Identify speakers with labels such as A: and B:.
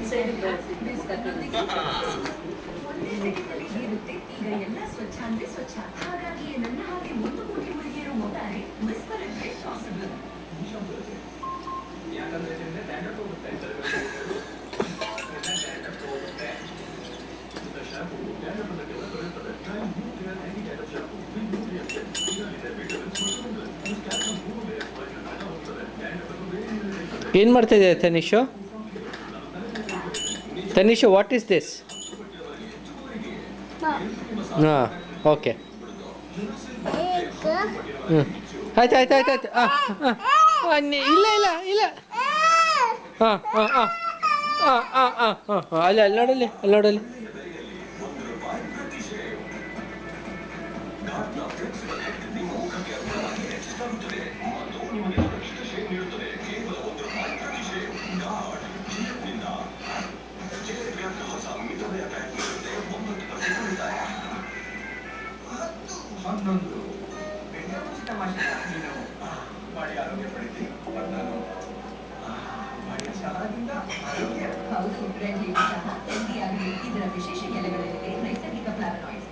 A: ಬಿಸ್ಕಟ್ನೊಂದಿಗೆ ಒಂದೇ ಸೆಕೆಂಡ್ನಲ್ಲಿ ಏರುತ್ತೆ ಈಗ ಎಲ್ಲ ಸ್ವಚ್ಛ ಅಂದ್ರೆ ಸ್ವಚ್ಛ. ಹಾಗಾಗಿ ನನ್ನ ಹಾಗೆ 1 ಕೋಟಿ ಹುಡುಗಿಯರು ಒಟ್ಟಾರೆ ವಿಸ್ಪರ್ ಇದ್ರೆ ಪಾಸಿಬಲ್. ಯಾಕಂದ್ರೆ ಇದರಿಂದ ಡ್ಯಾಂಡ್ರಫ್ ಹೋಗುತ್ತೆ. ಡ್ಯಾಂಡ್ರಫ್ ಹೋಗುತ್ತೆ. ಶಾಂಪೂ ಡ್ಯಾಂಡ್ರಫ್ ಅನ್ನಕ್ಕೆಲ್ಲ ತೊಳೆಯುತ್ತದೆ. Try new care anti dandruff shampoo with nutrients. ಇದರಲ್ಲಿದೆ ವಿಟಮಿನ್ಸ್ ಮತ್ತು ಮಿನರಲ್ಸ್. ಇದು ಸ್ಕ್ಯಾಲ್ಪ್ನ 3 ಲೇಯರ್ಸ್ ಒಳಗೆ ಹೋಗ್ತದೆ. ಡ್ಯಾಂಡ್ರಫ್ ಅನ್ನು ಬೇರೆ ಹಿಡಿಯುತ್ತದೆ.
B: ಏನು ಮಾಡ್ತಾ ಇದೆ ತನಿಷು? ತನಿಷು, ವಾಟ್ ಈಸ್ ದಿಸ್? ಹಾಂ, ಓಕೆ. ಹ್ಞೂ, ಆಯ್ತು ಆಯ್ತು ಆಯ್ತು ಆಯ್ತು. ಹಾಂ ಹಾಂ, ಇಲ್ಲ ಇಲ್ಲ ಇಲ್ಲ. ಹಾಂ ಹಾಂ ಹಾಂ ಹಾಂ ಹಾಂ ಹಾಂ ಹಾಂ ಹಾಂ, ಅಲ್ಲಿ ನೋಡಲ್ಲಿ, ಅಲ್ಲಿ ನೋಡಲ್ಲಿ.
A: ಹೌದು, ರೆಡ್ ಲೇಡಿ ಚಹಾ ಹೆಲ್ದಿ ಆಗಿದೆ. ಇದರ ವಿಶೇಷ ಎಲೆಗಳಲ್ಲಿದೆ ನೈಸರ್ಗಿಕ ಫ್ಲಾವನಾಯ್ಡ್ಸ್.